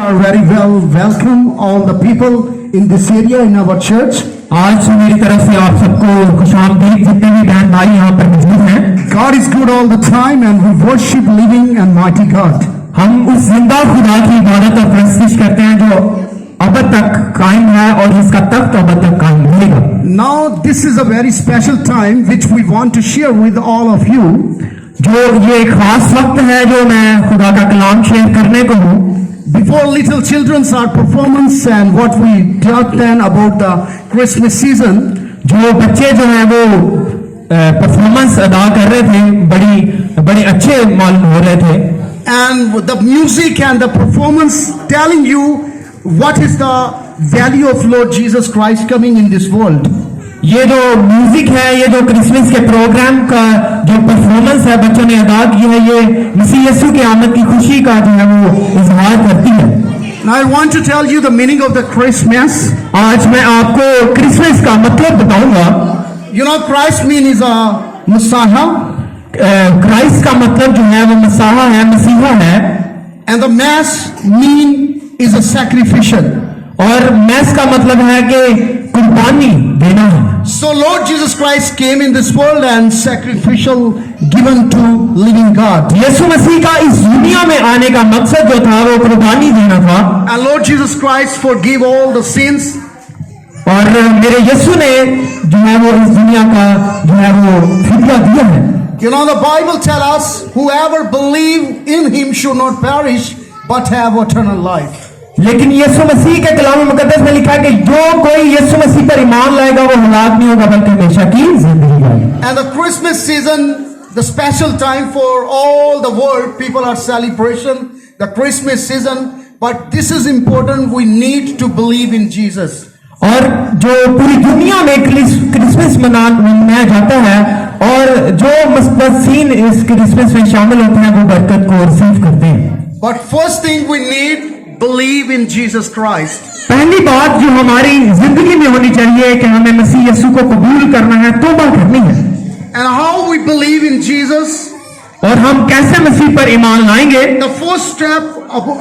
are very welcome all the people in this area in our church. आज मेरी तरफ से आप सबको खुशामदीद, जितने भी बहन भाई यहाँ पर मौजूद हैं। God is good all the time and we worship living and mighty God. हम उस जिंदा खुदा की इबादत और प्रस्तुत करते हैं जो अब तक कायम है और जिसका तख्त अब तक कायम रहेगा। Now this is a very special time which we want to share with all of you. जो ये एक खास वक्त है जो मैं खुदा का कलाम शेयर करने को हूँ। Before little children's our performance and what we taught then about the Christmas season, जो बच्चे जो हैं वो परफॉर्मेंस अदा कर रहे थे, बड़े अच्छे मालूम हो रहे थे। and the music and the performance telling you what is the value of Lord Jesus Christ coming in this world. ये जो म्यूजिक है, ये जो क्रिसमस के प्रोग्राम का जो परफॉर्मेंस है बच्चों ने अदा की है, ये मसीह यीशु की आमद की खुशी का जो है वो इजहार करती है। Now I want to tell you the meaning of the Christmas. आज मैं आपको क्रिसमस का मतलब बताऊंगा। You know, Christ mean is a Messiah. Christ का मतलब जो है वो मसाहा है, मसीहा है। And the Mass mean is a sacrificial. और मैस का मतलब है कि कुर्बानी देना है। So Lord Jesus Christ came in this world and sacrificial given to living God. यीशु मसीह का इस दुनिया में आने का मकसद जो था वो कुर्बानी देना था। And Lord Jesus Christ forgive all the sins. और मेरे यीशु ने जो है वो इस दुनिया का जो है वो फिदिया दिया है। You know, the Bible tell us whoever believe in him should not perish but have eternal life. लेकिन यीशु मसीह के कलाम मुकद्दस में लिखा है कि जो कोई यीशु मसीह पर ईमान लाएगा वो हलाक नहीं होगा बल्कि हमेशा की जिंदगी पाएगा। And the Christmas season, the special time for all the world, people are celebration the Christmas season, but this is important, we need to believe in Jesus. और जो पूरी दुनिया में क्रिसमस मनाया जाता है और जो मुस्लिम इस क्रिसमस में शामिल होते हैं वो बरकत को रिसीव करते हैं। But first thing we need, believe in Jesus Christ. पहली बात जो हमारी जिंदगी में होनी चाहिए कि हमें मसीह यीशु को कबूल करना है, तौबा करनी है। And how we believe in Jesus? और हम कैसे मसीह पर ईमान लाएंगे? The first step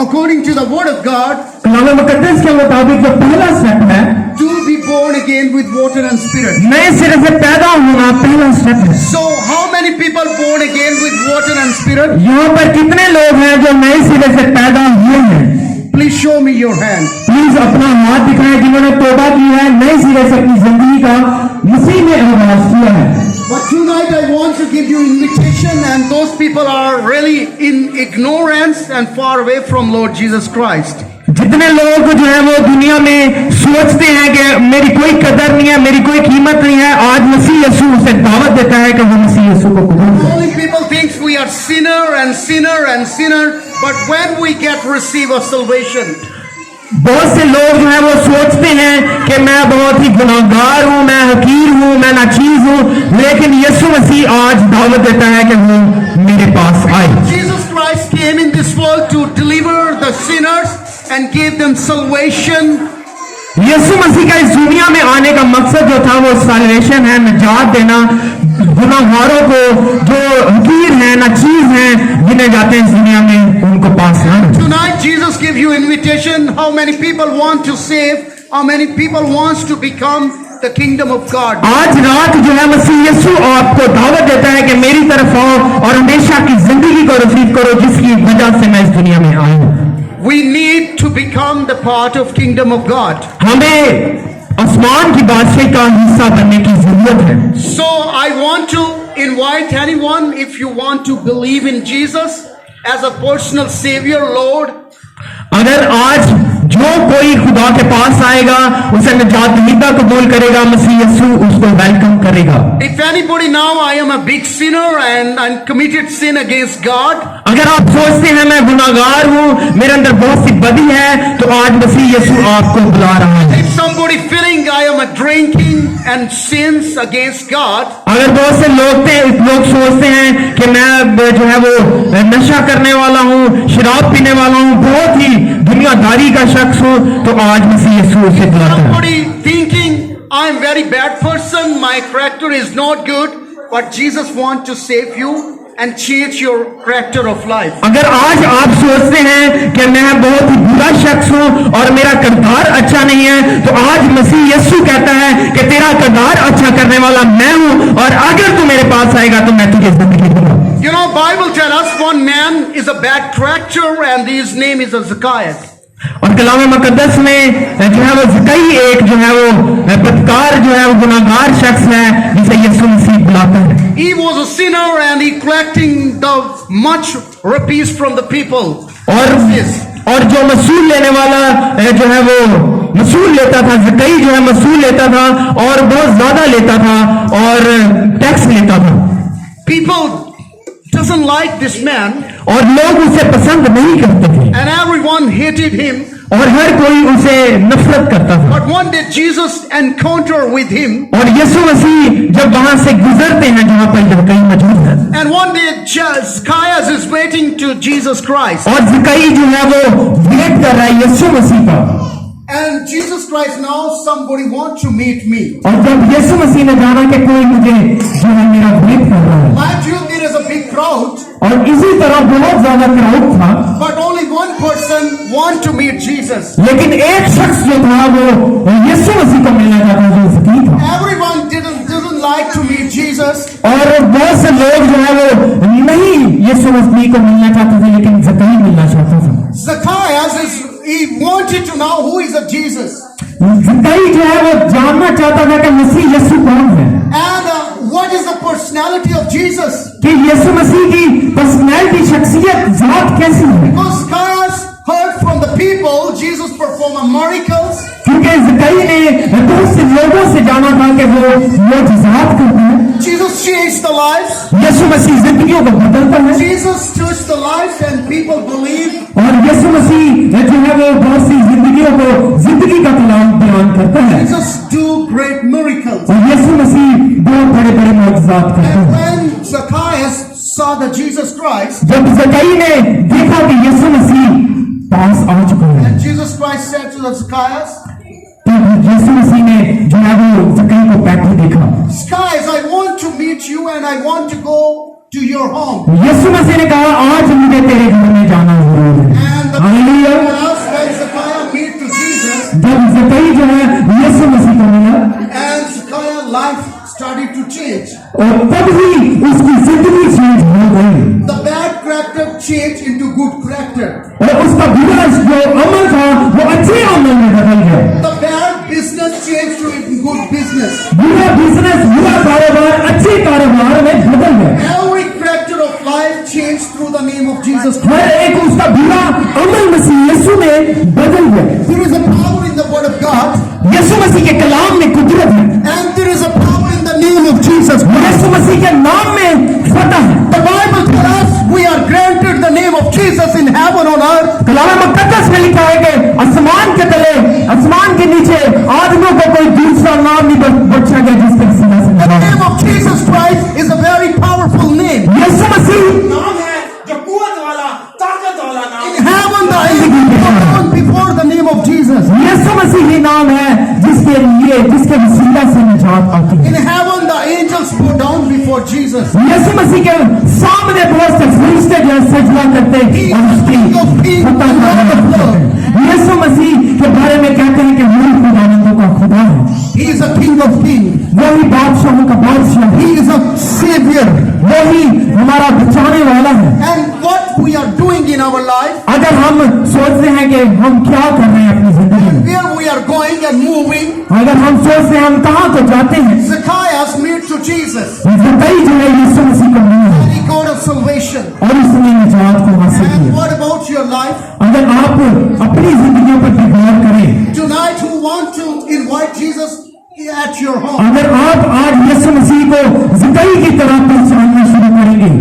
according to the word of God, कलाम मुकद्दस के मुताबिक जो पहला स्टेप है to be born again with water and spirit. नए सिरे से पैदा होना पहला स्टेप है। So how many people born again with water and spirit? यहाँ पर कितने लोग हैं जो नए सिरे से पैदा हुए हैं? Please show me your hand. Please अपना हाथ दिखाएं जिन्होंने तौबा की है, नए सिरे से अपनी जिंदगी का मसीह में आगाज किया है। But tonight I want to give you invitation, and those people are really in ignorance and far away from Lord Jesus Christ. जितने लोग जो है वो दुनिया में सोचते हैं कि मेरी कोई कदर नहीं है, मेरी कोई कीमत नहीं है, आज मसीह यीशु उसे दावत देता है कि वो मसीह यीशु को कबूल करें। Only people think we are sinner and sinner and sinner, but when we get receive a salvation, बहुत से लोग जो है वो सोचते हैं कि मैं बहुत ही गुनाहगार हूँ, मैं हकीर हूँ, मैं नाचीज हूँ, लेकिन यीशु मसीह आज दावत देता है कि वो मेरे पास आए। Jesus Christ came in this world to deliver the sinners and give them salvation. यीशु मसीह का इस दुनिया में आने का मकसद जो था वो सैल्वेशन है, निजात देना गुनाहगारों को, जो हकीर हैं, नाचीज हैं, गिने जाते हैं इस दुनिया में, उनको पास लाना। Tonight Jesus gives you invitation. How many people want to save? How many people wants to become the kingdom of God? आज रात जो है मसीह यीशु आपको दावत देता है कि मेरी तरफ आओ और हमेशा की जिंदगी को रिसीव करो जिसकी वजह से मैं इस दुनिया में आया हूँ। We need to become the part of kingdom of God. हमें आसमान की बादशाही का हिस्सा बनने की जरूरत है। So I want to invite anyone, if you want to believe in Jesus as a personal savior, Lord. अगर आज जो कोई खुदा के पास आएगा उसे निजात दहिंदा कबूल करेगा, मसीह यीशु उसको वेलकम करेगा। If anybody now I am a big sinner and I committed sin against God, अगर आप सोचते हैं मैं गुनाहगार हूँ, मेरे अंदर बहुत सी बदी है, तो आज मसीह यीशु आपको बुला रहा है। if somebody feeling I am a drinking and sins against God, अगर बहुत से लोग सोचते हैं कि मैं जो है वो नशा करने वाला हूँ, शराब पीने वाला हूँ, बहुत ही दुनियादारी का शख्स हूँ, तो आज मसीह यीशु उसे बुलाता है। somebody thinking I am very bad person, my character is not good, but Jesus want to save you. and change your character of life. अगर आज आप सोचते हैं कि मैं बहुत ही बुरा शख्स हूं और मेरा किरदार अच्छा नहीं है, तो आज मसीह यीशु कहता है कि तेरा किरदार अच्छा करने वाला मैं हूं, और अगर तू मेरे पास आएगा तो मैं तुझे जिंदगी दूंगा। You know, Bible tells us one man is a bad character and his name is Zacchaeus. और कलाम मुकद्दस में जो है वो ज़कई एक जो है वो बदकार जो है वो गुनाहगार शख्स है जिसे यीशु मसीह बुलाता है। He was a sinner and he collecting the much rupees from the people. और जो मसूल लेने वाला जो है वो मसूल लेता था, ज़कई जो है मसूल लेता था और बहुत ज्यादा लेता था और टैक्स लेता था। People doesn't like this man और लोग उसे पसंद नहीं करते थे and everyone hated him. और हर कोई उसे नफरत करता था। But one day Jesus encounter with him. और यीशु मसीह जब वहां से गुजरते हैं जहां पर ज़कई मौजूद है, And one day Zacchaeus is waiting to Jesus Christ. और ज़कई जो है वो वेट कर रहा है यीशु मसीह का। And Jesus Christ, now somebody wants to meet me. और जब यीशु मसीह ने जाना कि कोई मुझे जो है मेरा वेट कर रहा है, Mind you, there is a big crowd. और इसी तरह बहुत ज्यादा क्राउड था, But only one person want to meet Jesus. लेकिन एक शख्स जो था वो यीशु मसीह को मिलना चाहता था, जो ज़कई था। Everyone didn't like to meet Jesus. और बहुत से लोग जो है वो नहीं यीशु मसीह को मिलना चाहते थे, लेकिन ज़कई मिलना चाहता था। Zacchaeus he wanted to know who is a Jesus. ज़कई जो है वो जानना चाहता था कि मसीह यीशु कौन है, And what is the personality of Jesus? कि यीशु मसीह की पर्सनैलिटी, शख्सियत, जात कैसी है। Because Zacchaeus heard from the people Jesus performed miracles. क्योंकि ज़कई ने बहुत से लोगों से जाना था कि वो मोजज़ात करते हैं। Jesus changed the lives. यीशु मसीह जिंदगियों को बदलता है, Jesus touched the lives and people believe. और यीशु मसीह जो है वो बहुत सी जिंदगियों को जिंदगी का कलाम बयान करता है, Jesus do great miracles. और यीशु मसीह बहुत बड़े बड़े मोजज़ात करते And हैं। when Zacchaeus saw the Jesus Christ, जब ज़कई ने देखा कि यीशु मसीह पास आ चुका है, and Jesus Christ said to the Zacchaeus, तो यीशु मसीह ने जो है वो ज़कई को बैठे देखा। Zacchaeus, I want to meet you and I want to go to your home. यीशु मसीह ने कहा आज मुझे तेरे घर में जाना जरूर है। And the hallelujah. Zacchaeus, when Zacchaeus meet to Jesus, जब ज़कई जो है यीशु मसीह को मिला, and Zacchaeus' life started to change. और तब ही उसकी जिंदगी चेंज हो गई, The bad character changed into good character. और उसका बुरा जो अमल था वो अच्छे अमल में बदल गया। The bad business changed to good business. बुरा बिजनेस, बुरा कारोबार अच्छे कारोबार में बदल गया। Every character of life changed through the name of Jesus Christ. हर एक उसका बुरा अमल मसीह यीशु में बदल गया। There is a power in the word of God, यीशु मसीह के कलाम में कुदरत है, and there is a power in the name of Jesus Christ. यीशु मसीह के नाम में फतह है। The Bible tells us we are granted the name of Jesus in heaven on earth. कलाम मुकद्दस में लिखा है कि आसमान के तले, आसमान के नीचे आदमियों को कोई दूसरा नाम नहीं बख्शा गया जिसके सीना से The नाम। name of Jesus Christ is a very powerful name. यीशु मसीह नाम है जो कुवत वाला, ताकत वाला नाम In heaven the angels bow down before the name of Jesus. यीशु मसीह ही नाम है जिसके लिए, जिसके वसीला से निजात आती है। In heaven the angels bow down before Jesus. यीशु मसीह के सामने बहुत से फरिश्ते जो है सजदा करते हैं और उसकी फतह का ऐलान करते हैं। यीशु मसीह के बारे में कहते हैं कि वही खुदावंदों का खुदा है, He is a King of kings. वही बादशाहों का बादशाह है, He is a Savior. वही हमारा बचाने वाला है। And what we are doing in our life, अगर हम सोचते हैं कि हम क्या कर रहे हैं अपनी जिंदगी में, where we are going and moving, अगर हम सोचते हैं हम कहाँ को जाते हैं, Zacchaeus meet to Jesus. ज़कई जो है यीशु मसीह को मिला है He got a salvation. और उसने निजात को हासिल And किया। what about your life? अगर आप अपनी जिंदगियों पर गौर करें, Tonight who want to invite Jesus at your home? अगर आप आज यीशु मसीह को ज़कई की तरह पहचानना शुरू करेंगे,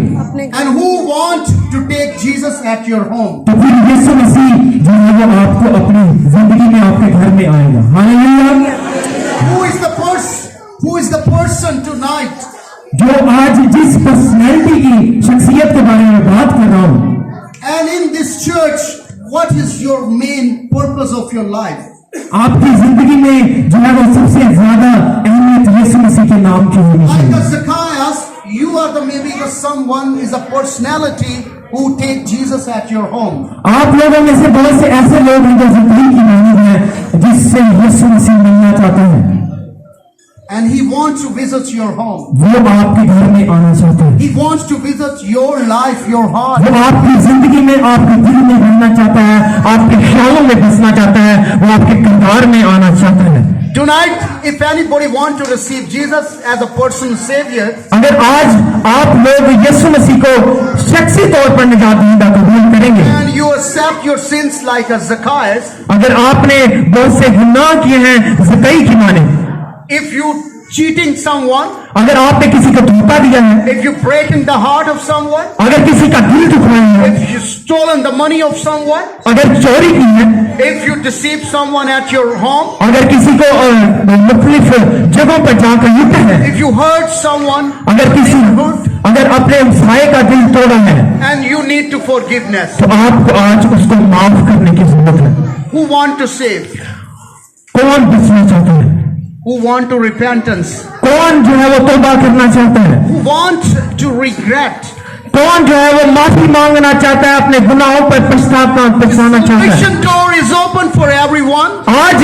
And who want to take Jesus at your home? तो फिर यीशु मसीह जो है वो आपको अपनी जिंदगी में आपके घर में आएगा। Hallelujah. Who is the person tonight जो आज जिस पर्सनैलिटी की शख्सियत के बारे में बात कर रहा हूँ, and in this church, what is your main purpose of your life? आपकी जिंदगी में जो है वो सबसे ज्यादा अहमियत यीशु मसीह के नाम की होनी Like चाहिए। the Zacchaeus, you are the maybe the someone is a personality who take Jesus at your home. आप लोगों में से बहुत से ऐसे लोग हैं जो जिंदगी की मानी है जिससे यीशु मसीह मिलना चाहते हैं, And he wants to visit your home. वो आपके घर में आना चाहते हैं, He wants to visit your life, your heart. वो आपकी जिंदगी में, आपके दिल में रहना चाहता है, आपके ख्यालों में बसना चाहता है, वो आपके किरदार में आना चाहता है। Tonight, if anybody want to receive Jesus as a personal savior, अगर आज आप लोग यीशु मसीह को शख्सी तौर पर निजात दीदा कबूल करेंगे, and you accept your sins like a Zacchaeus, अगर आपने बहुत से गुनाह किए हैं ज़कई की माने, if you cheating someone, अगर आपने किसी को धोखा दिया है, if you breaking the heart of someone, अगर किसी का दिल दुखाया है, if you stolen the money of someone, अगर चोरी की है, if you deceive someone at your home, अगर किसी को मुख्तलिफ जगहों पर जाकर लूटा है, if you hurt someone, अगर अपने भाई का दिल तोड़ा है, and you need to forgiveness. तो आपको आज उसको माफ करने की जरूरत है। Who want to save? कौन बचना चाहता है? Who want to repentance? कौन जो है वो तौबा करना चाहता है? Who want to regret? कौन जो है वो माफी मांगना चाहता है, अपने गुनाहों पर पछताना चाहता है? Salvation door is open for everyone. आज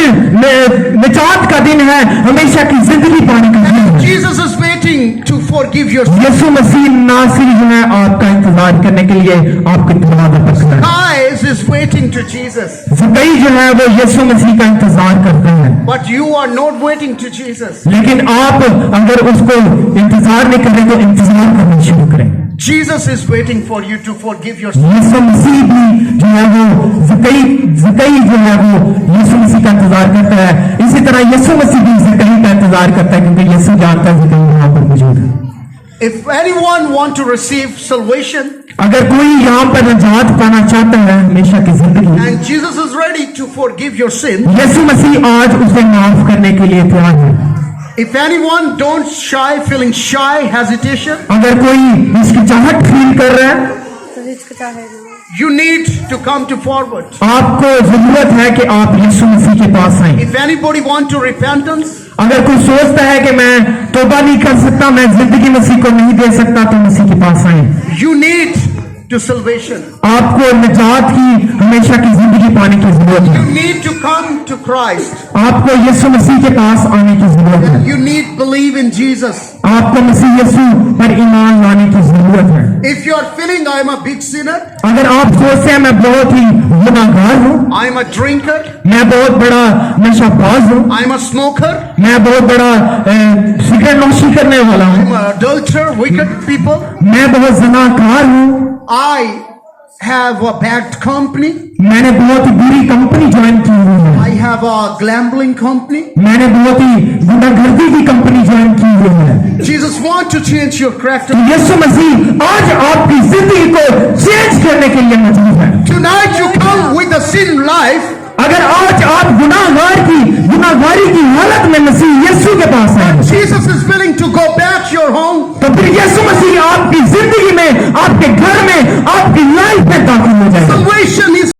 निजात का दिन है, हमेशा की जिंदगी पाने का दिन है। Jesus is waiting to forgive your sins. यीशु मसीह नासिर जो है आपका इंतजार करने के लिए आपके दरवाजे पर खड़ा है। Guys is waiting to Jesus. ज़कई जो है वो यीशु मसीह का इंतजार करते हैं, But you are not waiting to Jesus. लेकिन आप अगर उसको इंतजार नहीं करें तो इंतजार करना शुरू करें। Jesus is waiting for you to forgive your sins. यीशु मसीह भी जो है वो ज़कई जो है वो यीशु मसीह का इंतजार करता है। इसी तरह यीशु मसीह भी ज़कई का इंतजार करता है, क्योंकि यीशु जानता है ज़कई यहाँ पर मौजूद है। If anyone want to receive salvation, अगर कोई यहाँ पर निजात पाना चाहता है हमेशा की जिंदगी, and Jesus is ready to forgive your sin, यीशु मसीह आज उसे माफ करने के लिए तैयार है। if anyone don't shy, feeling shy, hesitation, अगर कोई हिचकिचाहट फील कर रहा है, you need to come to forward. आपको जरूरत है कि आप यीशु मसीह के पास आएं। If anybody want to repentance, अगर कोई सोचता है कि मैं तौबा नहीं कर सकता, मैं जिंदगी मसीह को नहीं दे सकता, तो मसीह के पास आएं। you need to salvation. आपको निजात की हमेशा की जिंदगी पाने की जरूरत है। You need to come to Christ. आपको यीशु मसीह के पास आने की जरूरत है। You need believe in Jesus. आपको मसीह यीशु पर ईमान लाने की जरूरत है। If you are feeling I am a big sinner, अगर आप सोचते हैं मैं बहुत ही गुनाहगार हूँ, I am a drinker, मैं बहुत बड़ा नशाबाज हूँ, I am a smoker, मैं बहुत बड़ा सिगरेट नोशी करने वाला I हूँ, am an adulterer, wicked people, मैं बहुत जनाकार हूँ, I have a bad company, मैंने बहुत ही बुरी कंपनी ज्वाइन की हुई है, I have a gambling company. मैंने बहुत ही गुंडागर्दी की कंपनी ज्वाइन की हुई है। Jesus want to change your character. तो यीशु मसीह आज आपकी जिंदगी को चेंज करने के लिए मौजूद है। Tonight you come with a sin life, अगर आज आप गुनाहगारी की हालत में मसीह यीशु के पास आए, Jesus is willing to go back to your home. तो फिर यीशु मसीह आपकी जिंदगी में, आपके घर में, आपकी लाइफ में दाखिल हो जाएगा। Salvation